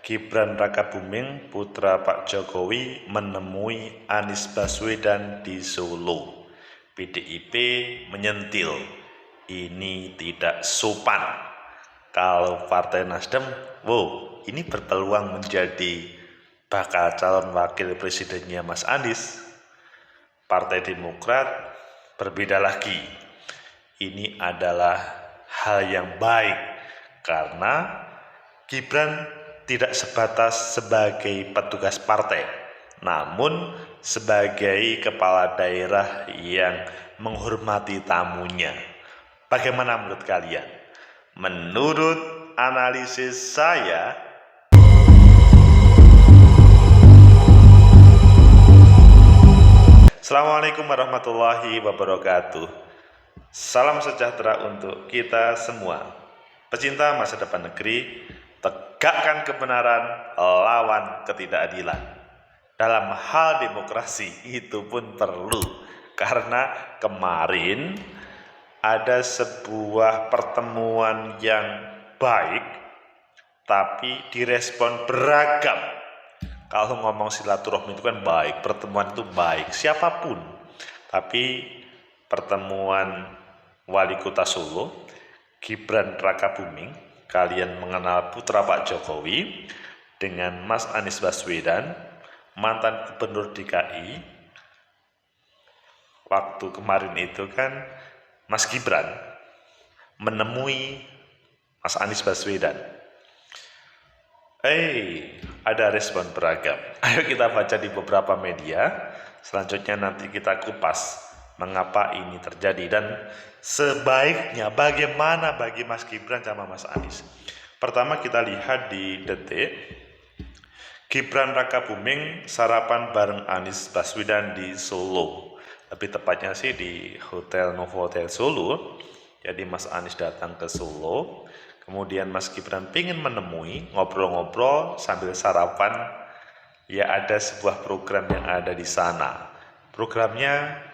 Gibran Rakabuming, putra Pak Jokowi, menemui Anies Baswedan di Solo. PDIP menyentil, ini tidak sopan. Kalau Partai Nasdem, wow, ini berpeluang menjadi bakal calon wakil presidennya Mas Anies. Partai Demokrat berbeda lagi. Ini adalah hal yang baik karena Gibran tidak sebatas sebagai petugas partai, namun sebagai kepala daerah yang menghormati tamunya. Bagaimana menurut kalian? Menurut analisis saya, Assalamualaikum warahmatullahi wabarakatuh. Salam sejahtera untuk kita semua. Pecinta masa depan negeri, tegakkan kebenaran, lawan ketidakadilan. Dalam hal demokrasi itu pun perlu, karena kemarin ada sebuah pertemuan yang baik, tapi direspon beragam. Kalau ngomong silaturahmi itu kan baik, pertemuan itu baik, siapapun. Tapi pertemuan Wali Kota Solo, Gibran Rakabuming, kalian mengenal putra Pak Jokowi, dengan Mas Anies Baswedan, mantan Gubernur DKI. Waktu kemarin itu kan Mas Gibran menemui Mas Anies Baswedan. Ada respon beragam. Ayo kita baca di beberapa media. Selanjutnya nanti kita kupas mengapa ini terjadi dan sebaiknya bagaimana bagi Mas Gibran sama Mas Anies. Pertama kita lihat di Detik. Gibran Rakabuming sarapan bareng Anies Baswedan di Solo. Lebih tepatnya sih di Hotel Novotel Solo. Jadi Mas Anies datang ke Solo. Kemudian Mas Gibran ingin menemui, ngobrol-ngobrol sambil sarapan. Ya ada sebuah program yang ada di sana. Programnya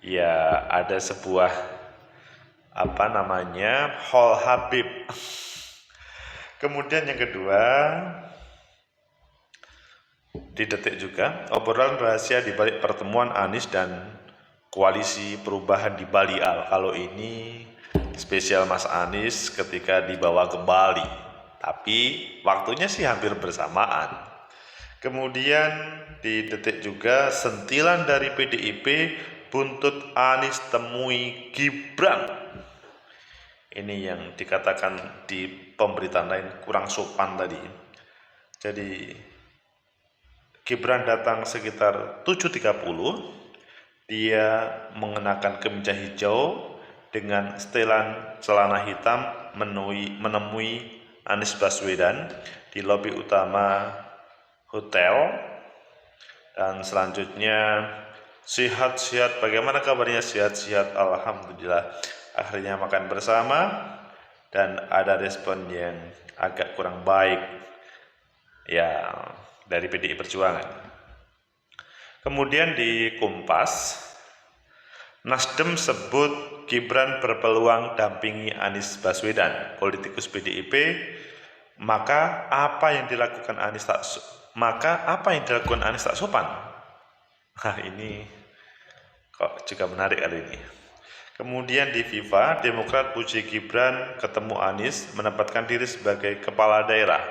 ya ada sebuah Hall Habib. Kemudian yang kedua, di Detik juga, obrolan rahasia di balik pertemuan Anies dan Koalisi Perubahan di Bali. Kalau ini spesial Mas Anies ketika dibawa ke Bali, tapi waktunya sih hampir bersamaan. Kemudian di Detik juga, sentilan dari PDIP, buntut Anies temui Gibran. Ini yang dikatakan di pemberitaan lain kurang sopan tadi. Jadi Gibran datang sekitar 7.30. Dia mengenakan kemeja hijau dengan setelan celana hitam, menemui Anies Baswedan di lobi utama hotel. Dan selanjutnya, sehat-sehat, bagaimana kabarnya? Sehat-sehat, alhamdulillah. Akhirnya makan bersama dan ada respon yang agak kurang baik ya dari PDI Perjuangan. Kemudian di Kompas, Nasdem sebut Gibran berpeluang dampingi Anies Baswedan, politikus PDIP. Maka apa yang dilakukan Anies tak sopan? Ini kok juga menarik kali ini. Kemudian di FIFA, Demokrat puji Gibran ketemu Anies, menempatkan diri sebagai kepala daerah,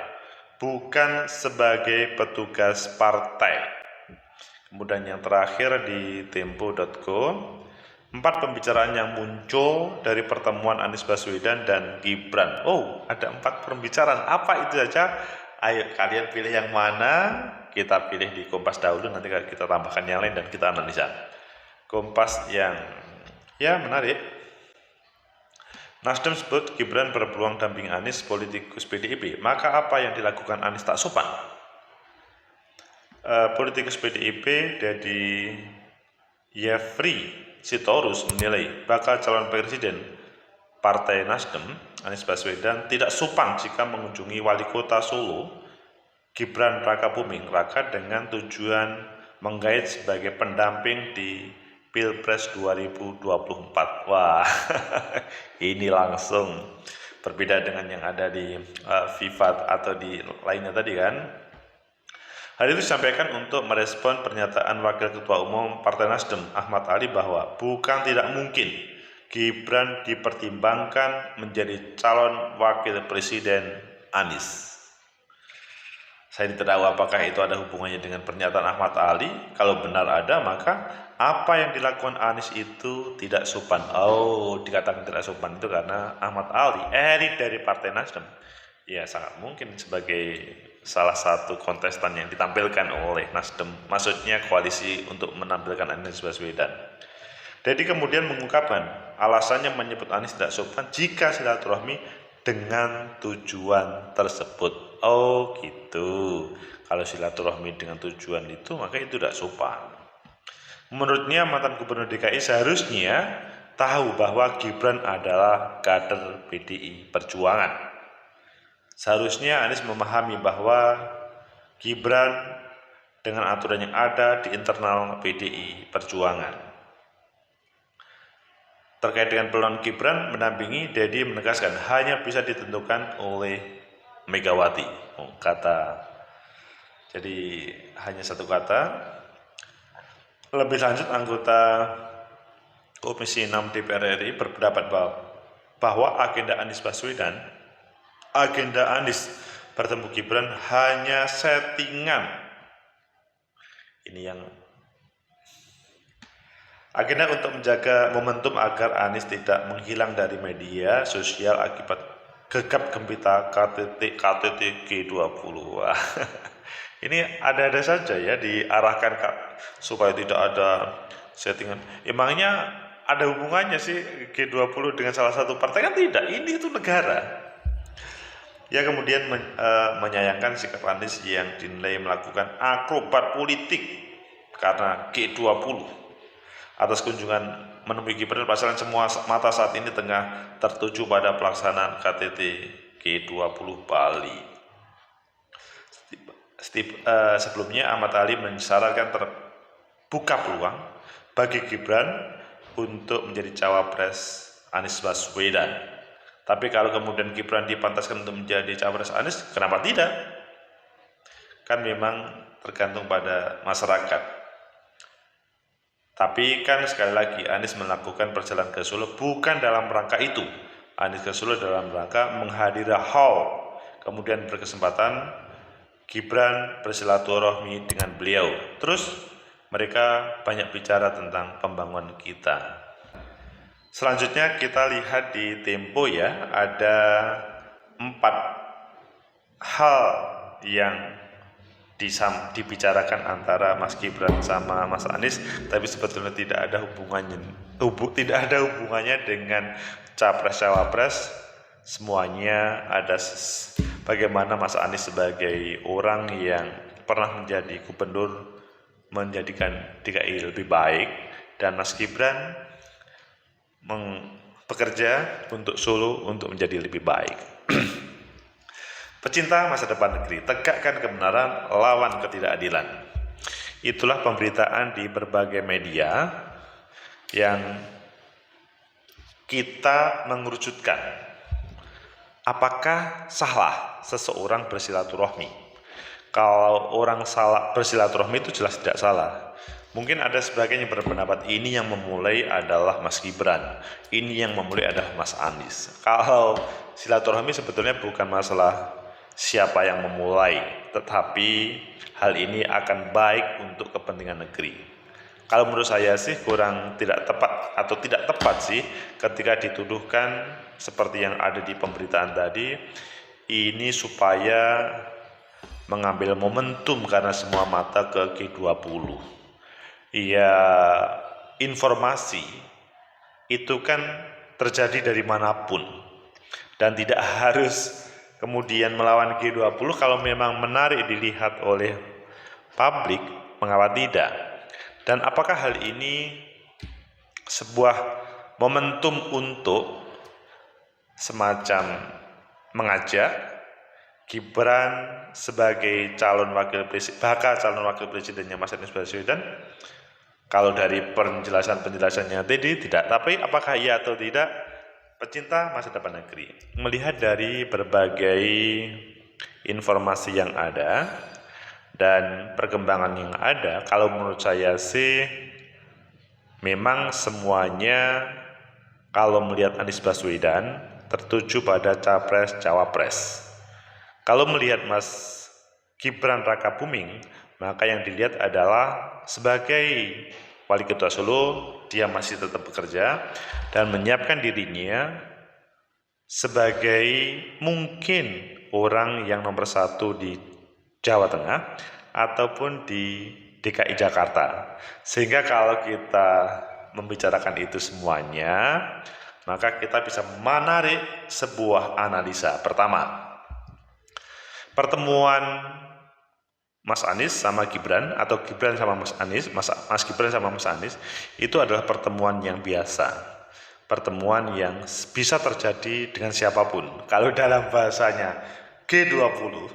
bukan sebagai petugas partai. Kemudian yang terakhir di tempo.co, 4 pembicaraan yang muncul dari pertemuan Anies Baswedan dan Gibran. Ada 4 pembicaraan. Apa itu saja? Ayo kalian pilih yang mana. Kita pilih di Kompas dahulu, nanti kita tambahkan yang lain dan kita analisa. Kompas yang menarik. Nasdem sebut Gibran berpeluang damping Anies, politikus PDIP. Maka apa yang dilakukan Anies tak sopan? Politikus PDIP Dedi Yefri Sitorus menilai bakal calon presiden Partai Nasdem Anies Baswedan tidak sopan jika mengunjungi Wali Kota Solo Gibran Rakabuming Raka dengan tujuan menggait sebagai pendamping di Pilpres 2024. Wah, ini langsung berbeda dengan yang ada di FIFA atau di lainnya tadi kan. Hal itu disampaikan untuk merespon pernyataan Wakil Ketua Umum Partai Nasdem Ahmad Ali bahwa bukan tidak mungkin Gibran dipertimbangkan menjadi calon Wakil Presiden Anies. Saya tidak tahu apakah itu ada hubungannya dengan pernyataan Ahmad Ali. Kalau benar ada, maka apa yang dilakukan Anies itu tidak sopan. Oh, dikatakan tidak sopan itu karena Ahmad Ali, elit dari Partai Nasdem, ya sangat mungkin sebagai salah satu kontestan yang ditampilkan oleh Nasdem, maksudnya koalisi untuk menampilkan Anies Baswedan. Jadi kemudian mengungkapkan alasannya menyebut Anies tidak sopan jika silaturahmi dengan tujuan tersebut. Oh gitu, kalau silaturahmi dengan tujuan itu maka itu tidak sopan. Menurutnya mantan gubernur DKI seharusnya tahu bahwa Gibran adalah kader PDI Perjuangan. Seharusnya Anies memahami bahwa Gibran dengan aturan yang ada di internal PDI Perjuangan. Terkait dengan peluang Gibran mendampingi, Dedi menegaskan hanya bisa ditentukan oleh Megawati. Jadi hanya satu kata. Lebih lanjut, anggota Komisi 6 DPR RI berpendapat bahwa agenda Anies bertemu Gibran hanya settingan. Ini yang agenda untuk menjaga momentum agar Anies tidak menghilang dari media sosial akibat gegap gempita KTT G20. Ini ada-ada saja ya, diarahkan supaya tidak ada settingan. Emangnya ada hubungannya sih G20 dengan salah satu partai? Kan tidak, ini itu negara. Ia kemudian menyayangkan sikap Anies yang dinilai melakukan akrobat politik karena G20 atas kunjungan menemui Gibran. Pasalnya semua mata saat ini tengah tertuju pada pelaksanaan KTT G20 Bali. Sebelumnya Ahmad Ali mensyaratkan terbuka peluang bagi Gibran untuk menjadi cawapres Anies Baswedan. Tapi kalau kemudian Gibran dipantaskan untuk menjadi cawapres Anies, kenapa tidak? Kan memang tergantung pada masyarakat. Tapi kan sekali lagi Anies melakukan perjalanan ke Solo bukan dalam rangka itu. Anies ke Solo dalam rangka menghadiri haul, kemudian berkesempatan Gibran bersilaturahmi dengan beliau. Terus mereka banyak bicara tentang pembangunan kita. Selanjutnya kita lihat di Tempo ya, ada 4 hal yang dibicarakan antara Mas Gibran sama Mas Anies, tapi sebetulnya tidak ada hubungannya dengan capres-cawapres. Semuanya ada bagaimana Mas Anies sebagai orang yang pernah menjadi gubernur menjadikan DKI lebih baik, dan Mas Gibran bekerja untuk Solo untuk menjadi lebih baik. Pecinta masa depan negeri, tegakkan kebenaran, lawan ketidakadilan. Itulah pemberitaan di berbagai media yang kita mengerucutkan. Apakah salah seseorang bersilaturahmi? Kalau orang salah bersilaturahmi itu jelas tidak salah. Mungkin ada sebagian yang berpendapat ini yang memulai adalah Mas Gibran, ini yang memulai adalah Mas Anies. Kalau silaturahmi sebetulnya bukan masalah siapa yang memulai, tetapi hal ini akan baik untuk kepentingan negeri. Kalau menurut saya sih kurang tidak tepat sih ketika dituduhkan seperti yang ada di pemberitaan tadi, ini supaya mengambil momentum karena semua mata ke G20. Ya, informasi itu kan terjadi dari manapun dan tidak harus kemudian melawan G20. Kalau memang menarik dilihat oleh publik, mengapa tidak? Dan apakah hal ini sebuah momentum untuk semacam mengajak Gibran sebagai bakal calon wakil presidennya Mas Anies Baswedan? Kalau dari penjelasannya tadi tidak, tapi apakah iya atau tidak, pecinta masa depan negeri, melihat dari berbagai informasi yang ada dan perkembangan yang ada, kalau menurut saya sih memang semuanya kalau melihat Anies Baswedan tertuju pada capres-cawapres. Kalau melihat Mas Gibran Rakabuming, maka yang dilihat adalah sebagai Wali Kota Solo, dia masih tetap bekerja dan menyiapkan dirinya sebagai mungkin orang yang nomor satu di Jawa Tengah ataupun di DKI Jakarta. Sehingga kalau kita membicarakan itu semuanya, maka kita bisa menarik sebuah analisa. Pertama, pertemuan Mas Anies sama Gibran atau Gibran sama Mas Anies, Mas Gibran sama Mas Anies itu adalah pertemuan yang biasa. Pertemuan yang bisa terjadi dengan siapapun. Kalau dalam bahasanya G20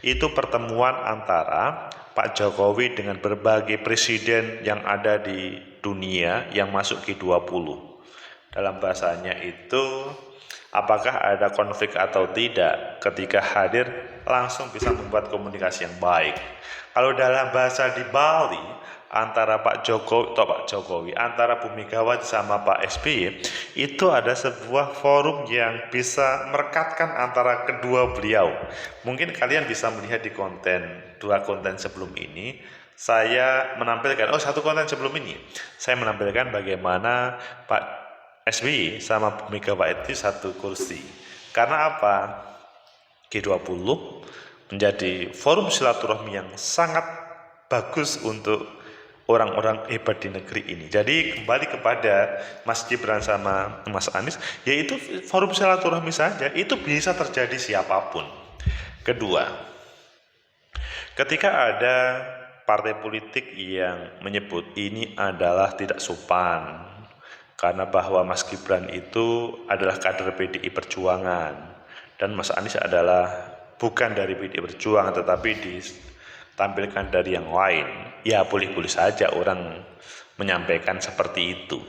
itu pertemuan antara Pak Jokowi dengan berbagai presiden yang ada di dunia yang masuk G20. Dalam bahasanya itu apakah ada konflik atau tidak, ketika hadir langsung bisa membuat komunikasi yang baik. Kalau dalam bahasa di Bali antara Pak Jokowi antara Bu Megawati sama Pak SBY itu ada sebuah forum yang bisa merekatkan antara kedua beliau. Mungkin kalian bisa melihat di dua konten sebelum ini. Saya menampilkan satu konten sebelum ini saya menampilkan bagaimana Pak SBY sama Bu Megawati satu kursi. Karena apa? G20 menjadi forum silaturahmi yang sangat bagus untuk orang-orang hebat di negeri ini. Jadi kembali kepada Mas Gibran sama Mas Anies, yaitu forum silaturahmi saja, itu bisa terjadi siapapun. Kedua, ketika ada partai politik yang menyebut ini adalah tidak sopan, karena bahwa Mas Gibran itu adalah kader PDI Perjuangan dan Mas Anies adalah bukan dari PDI Perjuangan tetapi ditampilkan dari yang lain. Ya boleh-boleh saja orang menyampaikan seperti itu.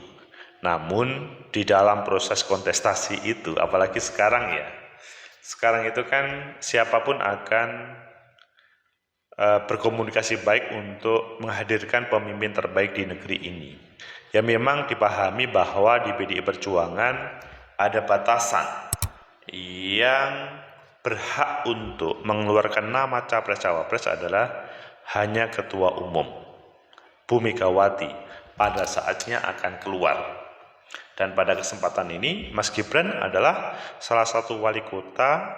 Namun di dalam proses kontestasi itu, apalagi sekarang itu kan siapapun akan berkomunikasi baik untuk menghadirkan pemimpin terbaik di negeri ini. Ya memang dipahami bahwa di PDI Perjuangan ada batasan yang berhak untuk mengeluarkan nama capres-cawapres adalah hanya ketua umum. Bu Megawati pada saatnya akan keluar. Dan pada kesempatan ini Mas Gibran adalah salah satu wali kota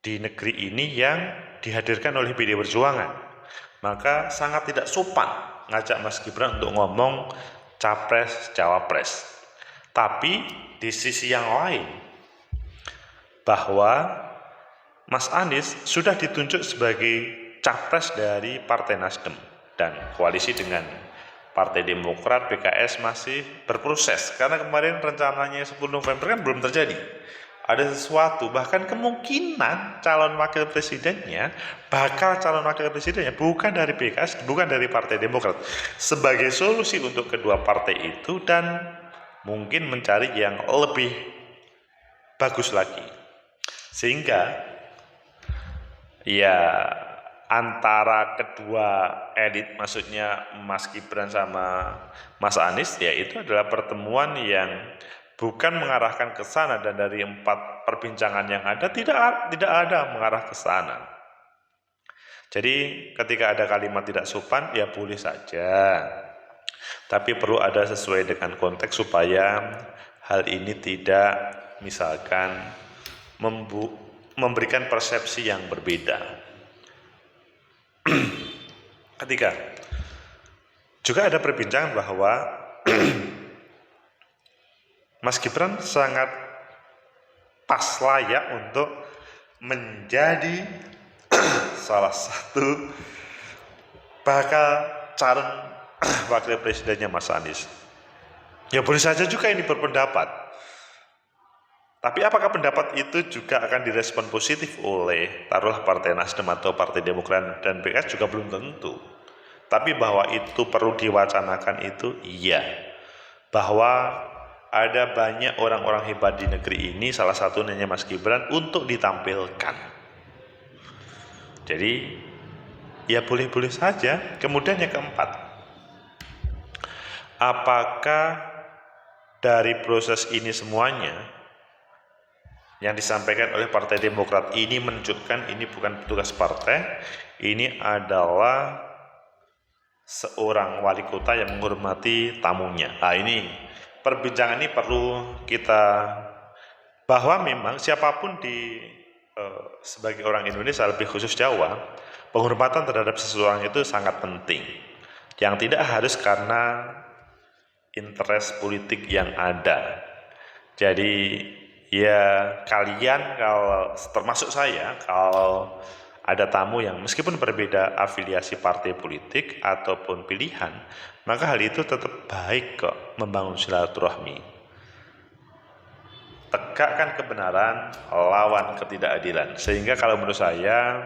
di negeri ini yang dihadirkan oleh PDI Perjuangan. Maka sangat tidak sopan ngajak Mas Gibran untuk ngomong capres-cawapres. Tapi di sisi yang lain, bahwa Mas Anies sudah ditunjuk sebagai capres dari Partai Nasdem dan koalisi dengan Partai Demokrat, PKS masih berproses karena kemarin rencananya 10 November kan belum terjadi. Ada sesuatu, bahkan kemungkinan calon wakil presidennya bukan dari PKS, bukan dari Partai Demokrat, sebagai solusi untuk kedua partai itu dan mungkin mencari yang lebih bagus lagi. Sehingga ya antara kedua elit, maksudnya Mas Gibran sama Mas Anies, ya itu adalah pertemuan yang bukan mengarahkan ke sana, dan dari 4 perbincangan yang ada tidak ada mengarah ke sana. Jadi ketika ada kalimat tidak sopan ya boleh saja, tapi perlu ada sesuai dengan konteks supaya hal ini tidak misalkan memberikan persepsi yang berbeda. Ketiga, juga ada perbincangan bahwa Mas Gibran sangat pas layak untuk menjadi salah satu bakal calon wakil presidennya Mas Anies. Ya boleh saja juga ini berpendapat. Tapi apakah pendapat itu juga akan direspon positif oleh taruhlah Partai Nasdem atau Partai Demokrat dan PKS juga belum tentu. Tapi bahwa itu perlu diwacanakan itu iya. Bahwa ada banyak orang-orang hebat di negeri ini, salah satunya Mas Gibran, untuk ditampilkan. Jadi ya boleh-boleh saja. Kemudian yang keempat, apakah dari proses ini semuanya yang disampaikan oleh Partai Demokrat ini menunjukkan ini bukan petugas partai, ini adalah seorang wali kota yang menghormati tamunya. Nah, ini perbincangan ini perlu kita, bahwa memang siapapun sebagai orang Indonesia, lebih khusus Jawa, penghormatan terhadap seseorang itu sangat penting. Yang tidak harus karena interest politik yang ada. Jadi ya kalian, kalau termasuk saya, kalau ada tamu yang meskipun berbeda afiliasi partai politik ataupun pilihan, maka hal itu tetap baik kok, membangun silaturahmi. Tegakkan kebenaran, lawan ketidakadilan. Sehingga kalau menurut saya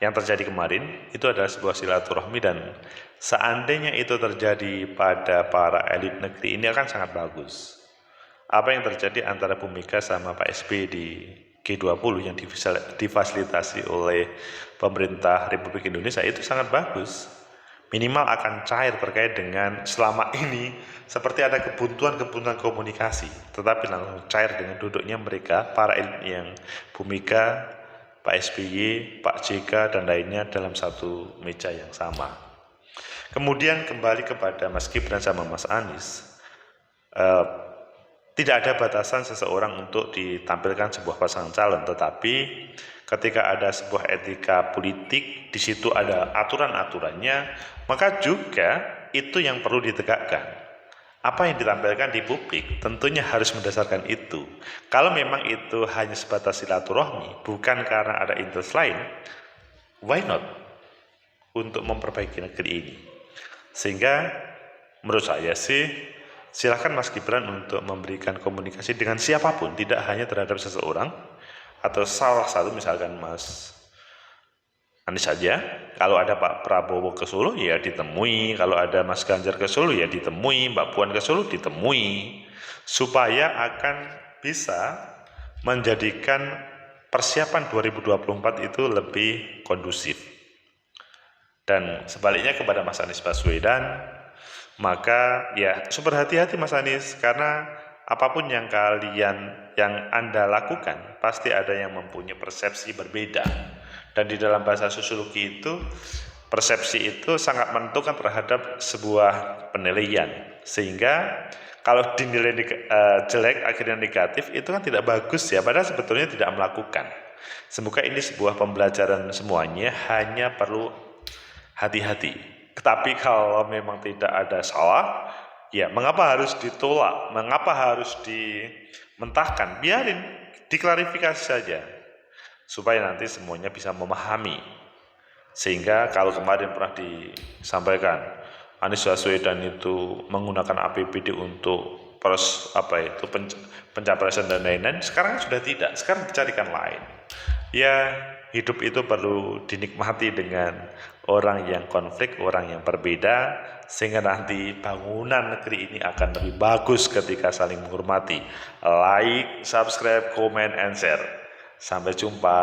yang terjadi kemarin itu adalah sebuah silaturahmi, dan seandainya itu terjadi pada para elit negeri ini akan sangat bagus. Apa yang terjadi antara Bu Mega sama Pak SBY di G20 yang difasilitasi oleh pemerintah Republik Indonesia itu sangat bagus. Minimal akan cair terkait dengan selama ini seperti ada kebuntuan komunikasi, tetapi langsung cair dengan duduknya mereka, para elit yang Bu Mega, Pak SBY, Pak JK, dan lainnya dalam satu meja yang sama. Kemudian kembali kepada Mas Gibran sama Mas Anies, tidak ada batasan seseorang untuk ditampilkan sebuah pasangan calon, tetapi ketika ada sebuah etika politik, di situ ada aturan-aturannya, maka juga itu yang perlu ditegakkan. Apa yang ditampilkan di publik tentunya harus mendasarkan itu. Kalau memang itu hanya sebatas silaturahmi, bukan karena ada interest lain, why not untuk memperbaiki negeri ini? Sehingga menurut saya sih, silakan Mas Gibran untuk memberikan komunikasi dengan siapapun, tidak hanya terhadap seseorang atau salah satu, misalkan Mas Anies saja. Kalau ada Pak Prabowo ke Solo ya ditemui, kalau ada Mas Ganjar ke Solo ya ditemui, Mbak Puan ke Solo ditemui, supaya akan bisa menjadikan persiapan 2024 itu lebih kondusif. Dan sebaliknya kepada Mas Anies Baswedan, maka ya super hati-hati Mas Anies, karena apapun yang Anda lakukan pasti ada yang mempunyai persepsi berbeda, dan di dalam bahasa sosiologi itu persepsi itu sangat menentukan terhadap sebuah penilaian, sehingga kalau dinilai jelek akhirnya negatif itu kan tidak bagus ya, padahal sebetulnya tidak melakukan. Semoga ini sebuah pembelajaran semuanya, hanya perlu hati-hati. Tetapi kalau memang tidak ada salah, ya mengapa harus ditolak, mengapa harus dimentahkan, biarin, diklarifikasi saja, supaya nanti semuanya bisa memahami. Sehingga kalau kemarin pernah disampaikan Anies Baswedan itu menggunakan APBD untuk pencapresan dan lain-lain, sekarang sudah tidak, sekarang dicarikan lain. Ya, hidup itu perlu dinikmati dengan orang yang konflik, orang yang berbeda, sehingga nanti bangunan negeri ini akan lebih bagus ketika saling menghormati. Like, subscribe, comment, and share. Sampai jumpa.